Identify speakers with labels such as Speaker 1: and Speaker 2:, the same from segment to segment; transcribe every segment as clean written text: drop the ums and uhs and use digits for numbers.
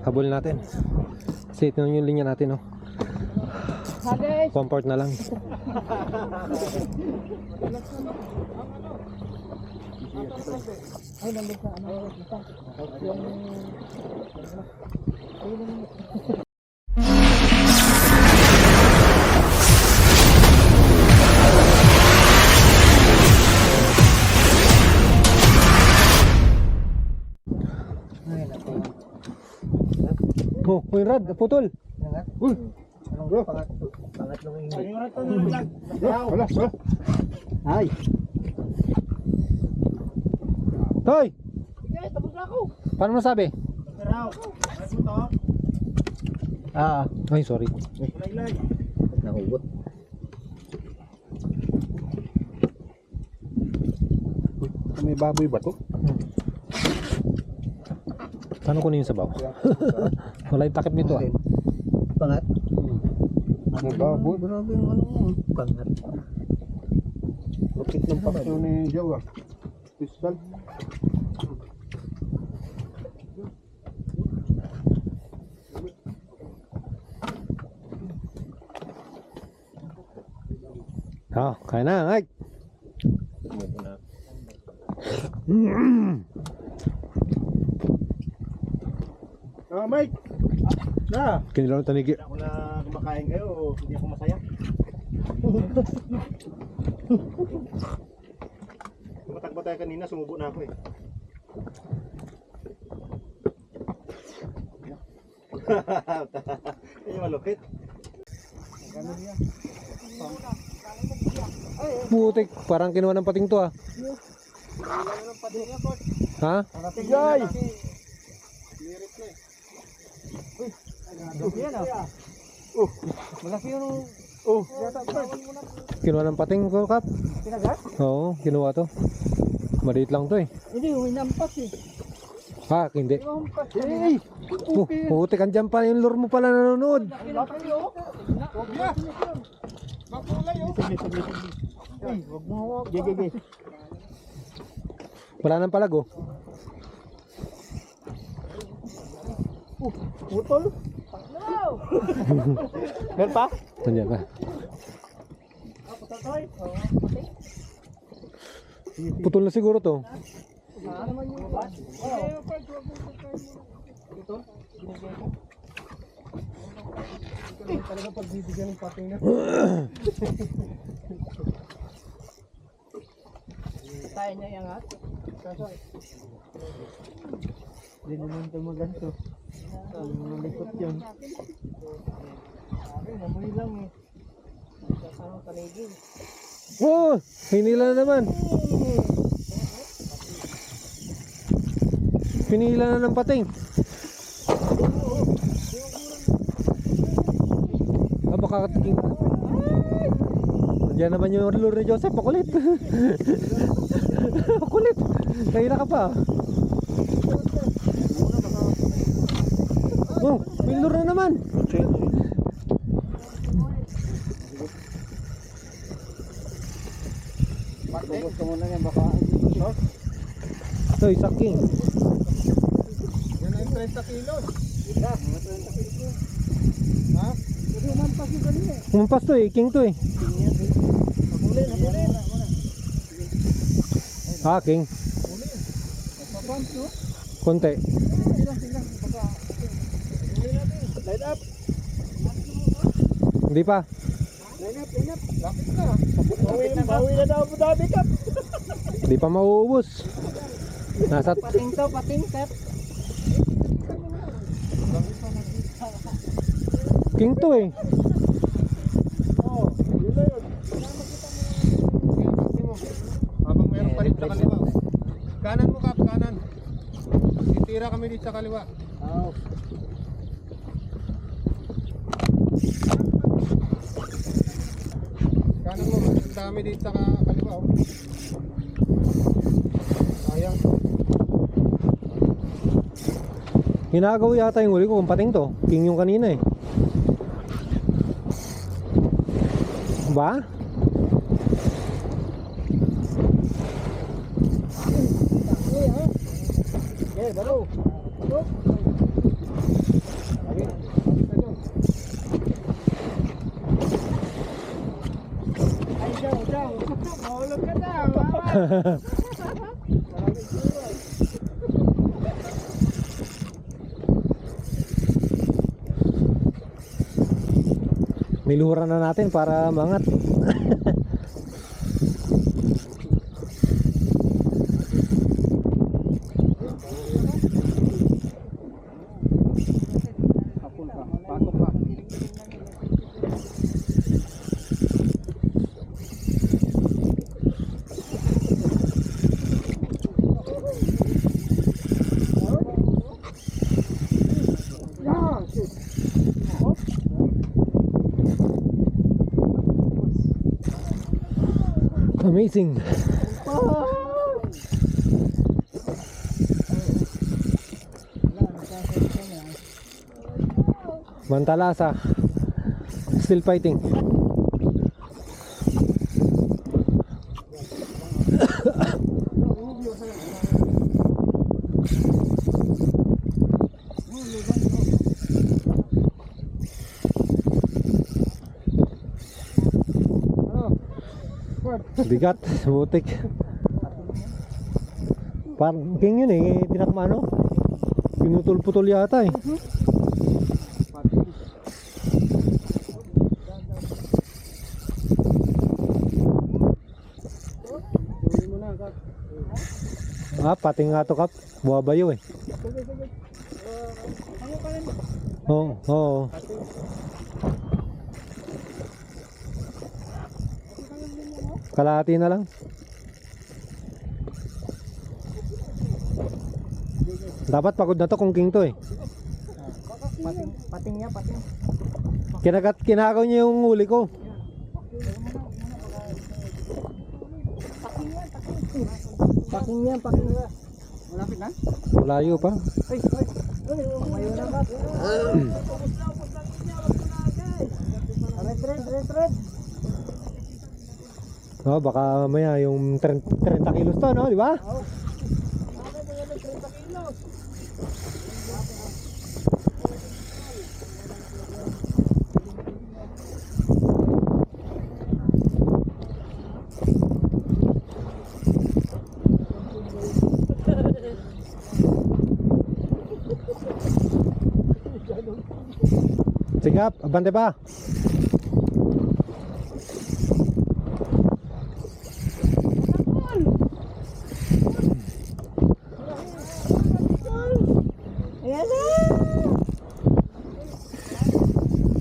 Speaker 1: Habol natin. Kasi ito yung linya natin, no? Comfort na lang.
Speaker 2: Ay, nandun sa ano, yung
Speaker 1: Oh, may rad, putol.
Speaker 2: Uy! Bro, pangatlong hindi.
Speaker 3: Wala.
Speaker 2: Ay!
Speaker 1: Hoy!
Speaker 2: Sige, tapos na ako.
Speaker 1: Paano masabi?
Speaker 2: Taraw. Ano to?
Speaker 1: Ay, sorry.
Speaker 2: Laylay.
Speaker 3: Nahugot. May baboy ba to?
Speaker 1: Paano kunin yung sabaw? Wala yung takip nito, ah.
Speaker 2: Pangat.
Speaker 3: May baboy.
Speaker 2: Grabe yung ano mo. Pangat.
Speaker 3: Bakit ng pakso ni Joe ah? Pistol.
Speaker 1: Kaya na, ay.
Speaker 3: Mike! Na!
Speaker 1: Kinilaw ng tanigi.
Speaker 3: Ako na kumakain kayo, hindi ako masaya. Tumatakbo tayo kanina, sumubo na ako eh. Yung malupit.
Speaker 1: Putik, parang kinuha ng pating to, ah. Ha?
Speaker 2: Tigay! Yan ah. Malaki yung...
Speaker 1: Kinuha ng pating ko, Kap.
Speaker 2: Pinagat?
Speaker 1: Oo, kinuha to. Maliit lang to, eh.
Speaker 2: Hindi, winampas eh.
Speaker 1: Ha, hindi.
Speaker 2: Winampas.
Speaker 3: Hey!
Speaker 1: Putik, andyan pa yung lure mo pala nanonood.
Speaker 2: Laki oh.
Speaker 3: Kobya! Makulay oh!
Speaker 2: Ay, wag mo hawak. Gege.
Speaker 1: Wala nang palag, oh.
Speaker 2: Putol. Meron pa?
Speaker 1: Nandiyan pa. Putol na siguro to.
Speaker 2: Talaga pagbibigyan ng pating na. Kaya niya iangat? Hindi naman tumaganto. Malikot yun. Sabi, namoy lang eh. Kasama kaligid.
Speaker 1: Oh, hinila na naman. Pinila na ng pating. Baka katingin. Nandiyan naman yung lure ni Joseph. Makulit. Makulit. Kaya ka pa. Oh, may lure na naman.
Speaker 2: Gusto mo na yan, baka
Speaker 1: Ito, isaking.
Speaker 3: Yan ang 30 kilos.
Speaker 2: ha? Pero umampas yung ganun eh.
Speaker 1: Kumampas to, eh. King to, eh.
Speaker 2: Habulin.
Speaker 1: Ah, king.
Speaker 2: Papamp no?
Speaker 1: Konti.
Speaker 2: Sila. Baka. Line up.
Speaker 1: Hindi pa.
Speaker 2: Line up. Lapit na. Bawi na daw Abu Dhabi Cup.
Speaker 1: Hindi pa mauubos. Nasa
Speaker 2: Pating Cup.
Speaker 1: king to, eh.
Speaker 3: Oo, yun na yun. Habang meron pa rin sa kaliwa. Kanan mo, Kap, kanan. Titira kami dito sa kaliwa.
Speaker 2: Oh.
Speaker 3: Kanan mo, ang dami dito sa kaliwa. Oh. Sayang.
Speaker 1: Ginagawa yata yung huli ko kung pating to. King yung kanina, eh. Ba?
Speaker 2: Okay, baro.
Speaker 1: Niluhuran na natin para mangat.
Speaker 2: Hapon pa. Pasok pa.
Speaker 1: Amazing. Mantalasa. Still fighting. Bigat, butik. Parang king yun eh, tinakmano. Pinutol-putol yata eh. Ah, pating nga to kap. Buwabayo eh. Oo, oo. Kalahati na lang. Dapat pagod na to kung king to eh.
Speaker 2: Pating niya, pating.
Speaker 1: Kinakaw niya yung huli ko.
Speaker 2: Paking niya, paking niya. Malapit na?
Speaker 1: Malayo pa.
Speaker 2: Ay, ay. Mayo na ba? Red.
Speaker 1: Oh, baka mamaya yung 30 kilos to, no? Di ba?
Speaker 2: Oo.
Speaker 1: Sige, abante pa.
Speaker 2: Ayan na!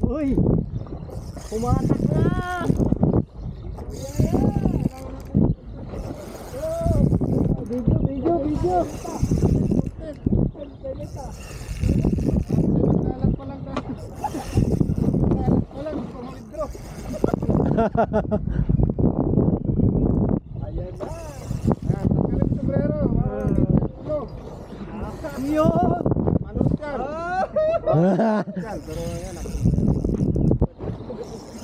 Speaker 2: Uy! Pumatak na! Video!
Speaker 3: Ayan na. Tanggalin yung sombrero.
Speaker 2: Yun!
Speaker 3: Manot yan. Yan, pero yan.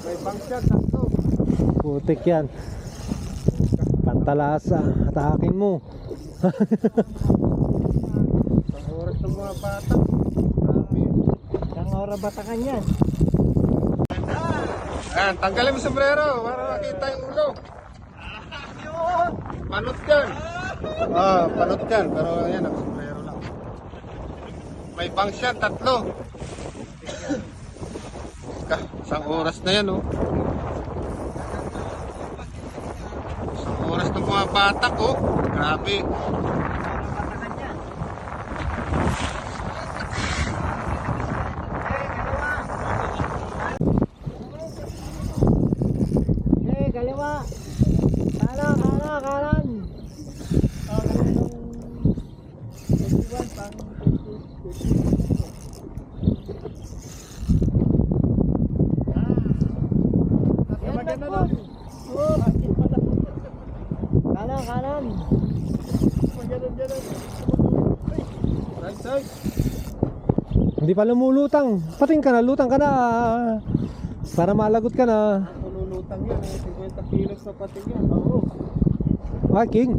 Speaker 3: May function, takto.
Speaker 1: Putik yan. Pantalasa. Atakin mo.
Speaker 3: Sa oras ng mga bata. Grabe.
Speaker 2: Ang ora batakan yan.
Speaker 3: Ayan, tanggalin mo yung sombrero para makita yung ulo. Panot yan. Panot yan. Pero yan, ang sombrero lang. May function, tatlo. Isang oras na yan, oh. Isang oras ng mga batak, oh. Grabe.
Speaker 2: Okay, kaliwa. Kanan. Kanan.
Speaker 3: Right side.
Speaker 1: Hindi pa lumulutang. Pating ka na, lutang ka na. Para malagot ka na.
Speaker 3: Lulutang yan, 50 kilos na pating yan. Oo.
Speaker 1: Ah, king.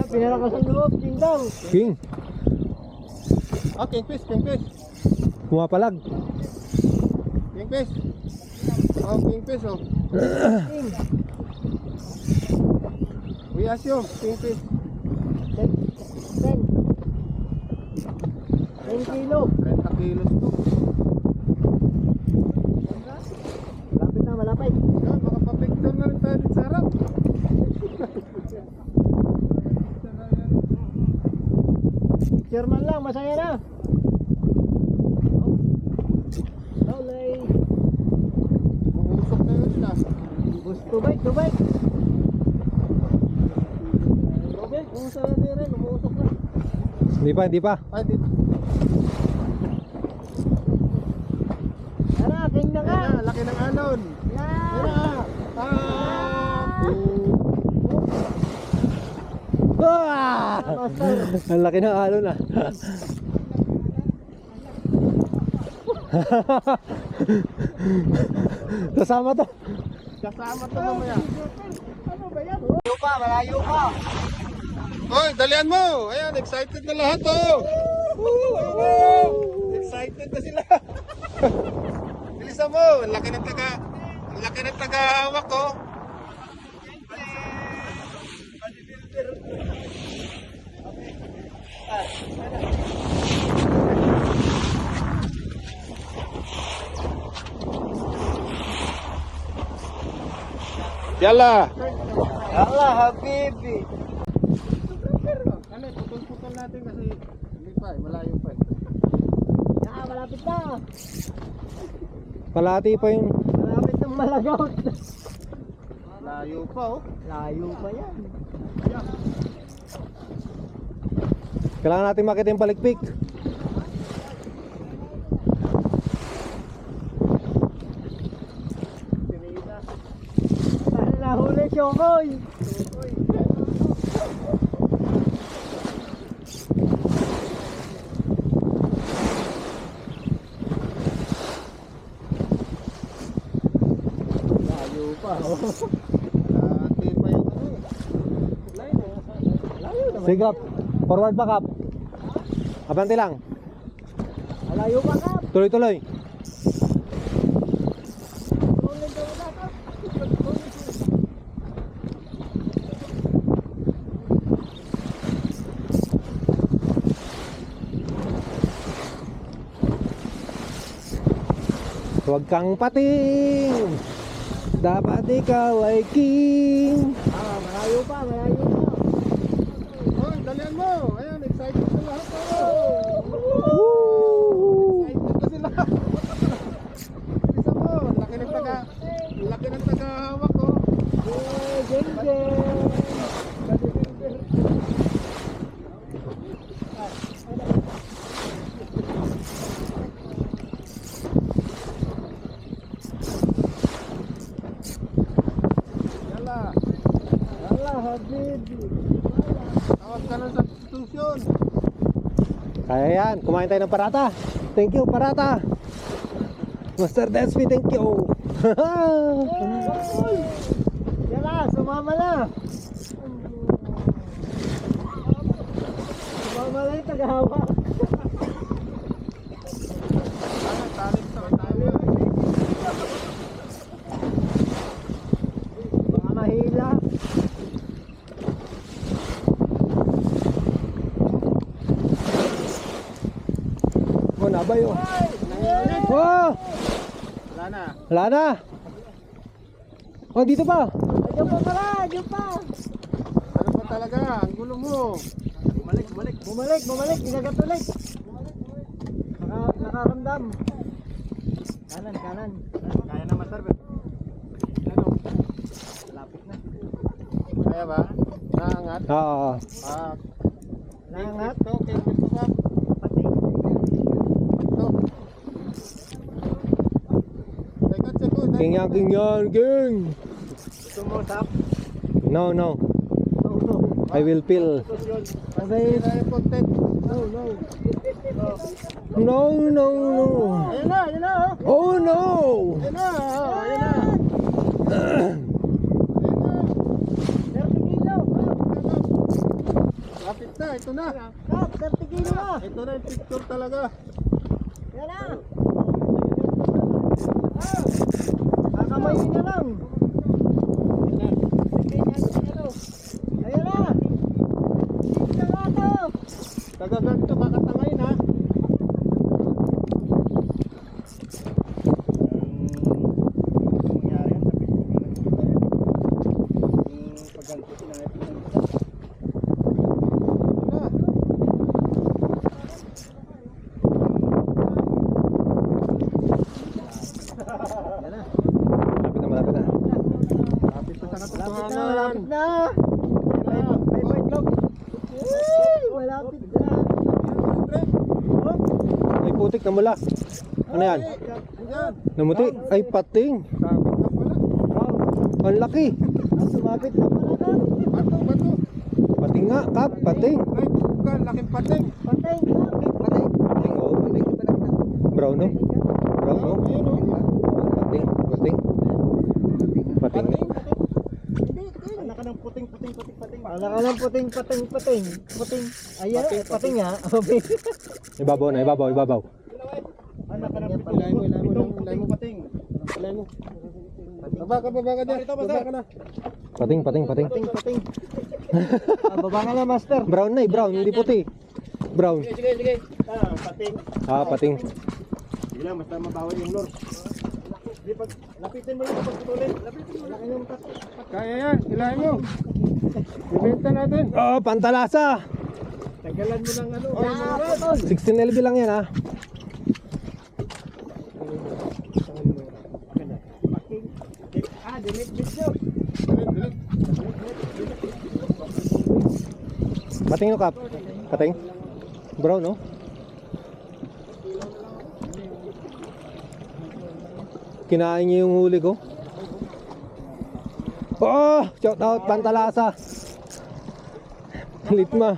Speaker 2: Pinara ka sa loob, king daw.
Speaker 1: King.
Speaker 3: Kingfish.
Speaker 1: Pumapalag.
Speaker 3: Kingfish. Kingfish, oh.
Speaker 2: King.
Speaker 3: We assume, 20.
Speaker 2: 10. 10 kilo.
Speaker 3: 30 kilos to.
Speaker 2: Malapit na, malapit.
Speaker 3: Yan, makapapicture na rin tayo dito sa harap.
Speaker 2: Picture man lang, masaya na. Olay.
Speaker 3: Umusok na yun sila.
Speaker 2: Tubig, tubig. Tubig, umusok na rin, umusok na.
Speaker 1: Hindi pa.
Speaker 3: Ay, dito.
Speaker 2: Tara, king na nga.
Speaker 3: Ayan na, laki ng alon. Ayan na.
Speaker 1: Ang laki ng alon ah. Kasama to.
Speaker 3: Kasama to mamaya.
Speaker 2: Ano ba yan? Malayo pa, malayo pa.
Speaker 3: Hoy, dalian mo. Ayan, excited na lahat oh. Woo! Excited na sila. Bilisan mo. Ang laki ng taga-hawak oh. Yalla.
Speaker 2: Allah, habibi.
Speaker 3: Ano, putol-putol natin kasi hindi pa eh, malayo pa eh.
Speaker 2: Malapit na.
Speaker 1: Palati pa yun.
Speaker 2: Malapit ng Malagot.
Speaker 3: Layo pa oh.
Speaker 2: Layo pa yan.
Speaker 1: Kailangan natin makita yung palikpik.
Speaker 2: Dahil nahuli, Chokoy. Layo pa.
Speaker 3: Dati pa yung ano eh.
Speaker 2: Layo naman.
Speaker 1: Sige Kap. Forward pa Kap. Abante lang.
Speaker 2: Layo pa ka.
Speaker 1: Tuloy-tuloy. Huwag kang pating. Dapat ikaw ay king.
Speaker 2: Malayo pa, malayo pa.
Speaker 3: Hoy, dalian mo. Ayan, excited na lahat oh.
Speaker 1: Woo!
Speaker 3: Excited na sila. Bilisan mo. Laki ng taga-hawak oh.
Speaker 2: Jeng, jeng.
Speaker 3: Yalla.
Speaker 2: Allah, habibi.
Speaker 3: Tawag ka ng substitution.
Speaker 1: Kaya yan, kumain tayo ng parata. Thank you, parata. Master Despi, thank you.
Speaker 2: Yan na, sumama na. Sumama na yung tagahawa.
Speaker 3: Talim sa talim.
Speaker 2: Baka mahila.
Speaker 1: Oh, nabay oh. Oh,
Speaker 3: Wala na.
Speaker 1: wala na. Oh, dito pa.
Speaker 2: Diyan pa pala, diyan pa.
Speaker 3: Ano ba talaga? Ang gulo mo. Bumalik.
Speaker 2: Bumalik, inagat ulit. Nakaramdam. Kanan.
Speaker 3: Kaya na master. Ano?
Speaker 2: Lapit na.
Speaker 3: Kaya ba? Naangat?
Speaker 1: Oo.
Speaker 2: Nangat.
Speaker 3: Ito, kaya gusto ka.
Speaker 2: Pati.
Speaker 3: Ito. Teka, check ko.
Speaker 1: King yan, king.
Speaker 2: Sumusap.
Speaker 1: No.
Speaker 2: No.
Speaker 1: I will feel.
Speaker 2: Abay.
Speaker 3: Kaya yung content.
Speaker 1: No.
Speaker 3: Ayan na.
Speaker 1: Oh, no.
Speaker 3: Ayan na. Ayan na.
Speaker 2: 30 kilo.
Speaker 3: Lapit na. Ito na.
Speaker 2: Kap, 30 kilo na.
Speaker 3: Ito na yung picture talaga.
Speaker 2: Yan na. Kakamayin na lang. Ayan.
Speaker 3: yan.
Speaker 2: Na! May itlog. Malapit na.
Speaker 1: Ay putik na mula. Ano yan?
Speaker 3: Yan.
Speaker 1: Namuti? Ay pating.
Speaker 3: Sabit na pala.
Speaker 1: Ang laki.
Speaker 2: Sumapit na pala ka.
Speaker 3: Bato, bato.
Speaker 1: Pating nga, Kap. Pating.
Speaker 3: Ay, bukan, laking pating.
Speaker 2: Patay ka. Patay.
Speaker 1: Pating, oh. Pating. Brown, no? Brown, no?
Speaker 3: Ayun, oh.
Speaker 1: Pating. Pating. Pating.
Speaker 2: Anak ka ng puting. Anak ka ng puting. Ayan, pating nga.
Speaker 1: Ibabaw na, ibabaw.
Speaker 2: Anak ka ng
Speaker 3: Ilay mo.
Speaker 2: pating.
Speaker 3: Baba ka dyan. Baba ka na.
Speaker 1: Pating.
Speaker 2: Pating. Baba nga na, master.
Speaker 1: Brown na, brown. Hindi puti. Brown.
Speaker 2: Sige. Pating.
Speaker 1: Pating.
Speaker 2: Sige lang, basta mabawal yung lure. Di pag lapitin mo yung pagputulin. Lapitin mo.
Speaker 3: Kaya yan, ilay mo. Ibenta natin.
Speaker 1: Oh, pantalasa.
Speaker 2: Tagalan mo ng ano.
Speaker 1: 16 LB lang yan, ha?
Speaker 2: Delete video.
Speaker 3: Dilit.
Speaker 1: Pating no, Kap? Pating? Brown, no? Kinain niya yung huli ko. Oh! Shout out, pantalasa. Litma.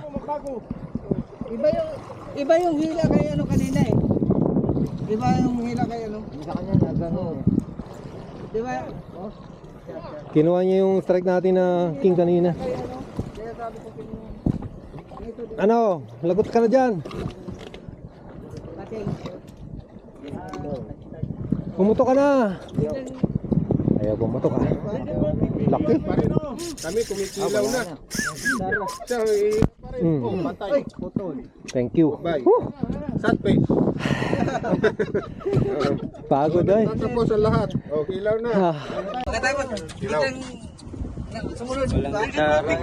Speaker 4: Iba yung hila kay ano kanina eh. Iba yung hila kay ano.
Speaker 2: Sa kanya nagano.
Speaker 4: Di ba?
Speaker 1: Kinuha niya yung strike natin na king kanina.
Speaker 4: Kaya sabi ko
Speaker 1: Ano? Lagot ka na dyan.
Speaker 4: pating.
Speaker 1: Pumuto ka na. Ayaw, pumuto ka. Laki.
Speaker 3: Kami kumikilaw na. Siya, ihila pa rin.
Speaker 1: Mm.
Speaker 3: Oh, patay.
Speaker 1: Thank you.
Speaker 3: Bye.
Speaker 1: Whew.
Speaker 3: Sat face.
Speaker 1: Pagod ay.
Speaker 3: Tatapos ang lahat. Oh, kilaw na.
Speaker 1: Ah,
Speaker 4: Pagkatapos, biglang sumunod.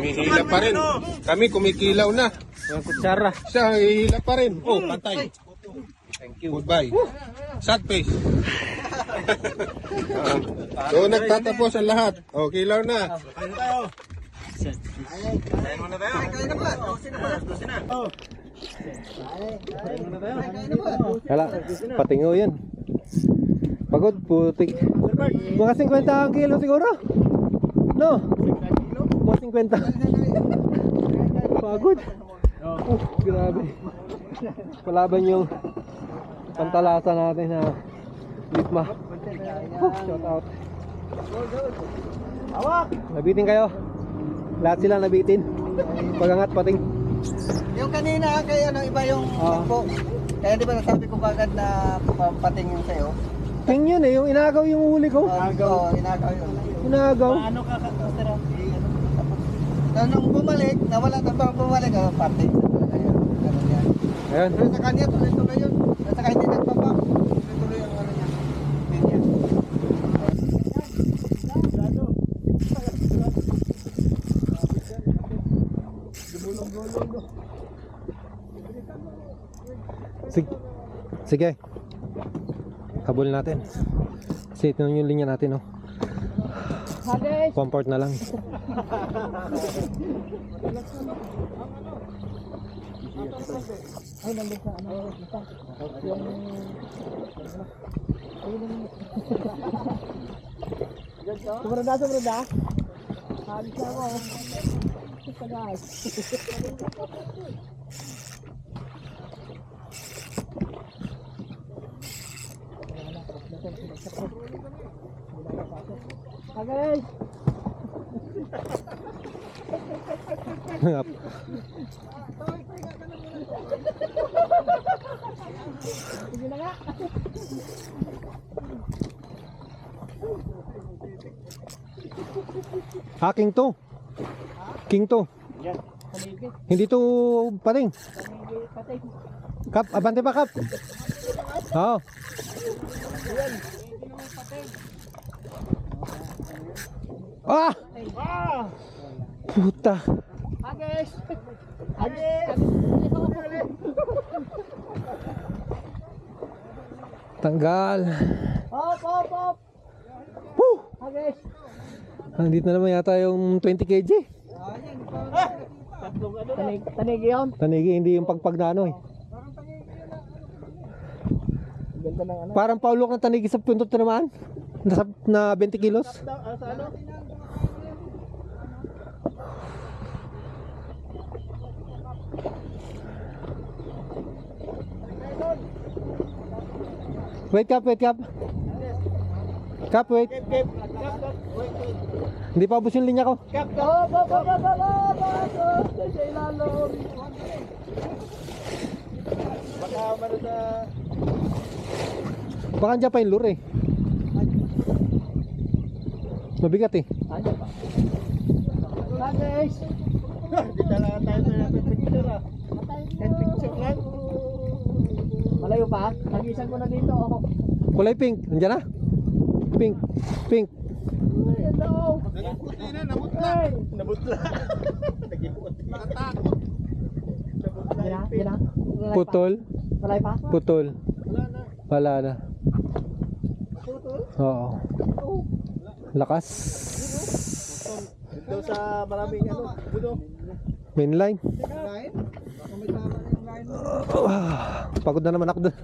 Speaker 3: Ihila pa rin. Kami kumikilaw na.
Speaker 1: yung kutsara.
Speaker 3: Siya, ihila pa rin. Oh, patay.
Speaker 1: Thank you.
Speaker 3: Goodbye. Sat face. So, nagtatapos ang lahat. Oh, kilaw na.
Speaker 1: Kala, patingo yan. Pagod, putik. Mga 50 ang kilo siguro. No? Mga 50. Pagod. Grabe. Palaban yung pantalasa natin na litma. Shout out. Nabitin kayo. Lahat sila nabitin. Pagangat pating.
Speaker 4: Yung kanina kay ano iba yung takbo. Kaya di ba nasabi ko kagad na pating yung sayo?
Speaker 1: King yun eh, yung inagaw yung huli ko.
Speaker 4: Oo, inagaw yun.
Speaker 1: Inagaw.
Speaker 4: Ano ka master? Nung bumalik, nawala na bang bumalik pating. Ganun yan.
Speaker 1: Ayun.
Speaker 4: Pero sa kanya tuloy-tuloy yun. At saka hindi nagpapa. Tuloy-tuloy ang ano niya. Linya.
Speaker 1: Sige. Sige. Habol natin. Kasi ito yung linya natin, oh. Comfort na lang.
Speaker 2: Sumunod. Halis na ako. Tagas. Guys. Sige na nga.
Speaker 1: King to. King to.
Speaker 2: Yan. Paligid.
Speaker 1: Hindi to pating.
Speaker 2: Patay.
Speaker 1: Kap, abante pa, Kap. Oo. Ah! Puta.
Speaker 2: Agis.
Speaker 1: Tanggal.
Speaker 2: Hop.
Speaker 1: Woo!
Speaker 2: Agis.
Speaker 1: Nandito na naman yata yung 20 kg.
Speaker 2: Tanig yun.
Speaker 1: Tanigi, hindi yung pagpag na ano eh.
Speaker 2: Ganda ng ano.
Speaker 1: Parang paulok ng tanigi sa puntot na naman. Na 20 kilos.
Speaker 2: Sa ano?
Speaker 1: Wait Kap, wait Kap. Kap, wait.
Speaker 2: Wait.
Speaker 1: Hindi pa ubos yung linya ko.
Speaker 2: Sa ilalong. Baka mano sa...
Speaker 1: Baka andyan pa yung lure eh. Mabigat eh.
Speaker 2: Ano pa? Guys! Dito lang tayo sa picture ah. Picture lang. Malayo pa? Nagisan ko na dito. Oh.
Speaker 1: Kulay pink, andyan na. Pink, pink.
Speaker 2: Hello!
Speaker 3: Nagputi na, namutla.
Speaker 2: Hey! Nabutla.
Speaker 3: Nakatakot.
Speaker 2: Yan na.
Speaker 1: Putol,
Speaker 2: Malay pa?
Speaker 1: putol. Wala na.
Speaker 2: Putol?
Speaker 1: Oo. Lakas.
Speaker 2: Dito sa maraming ano, budo.
Speaker 1: Mainline.
Speaker 2: Kain? Baka may tama na yung line mo.
Speaker 1: Pagod na naman ako doon.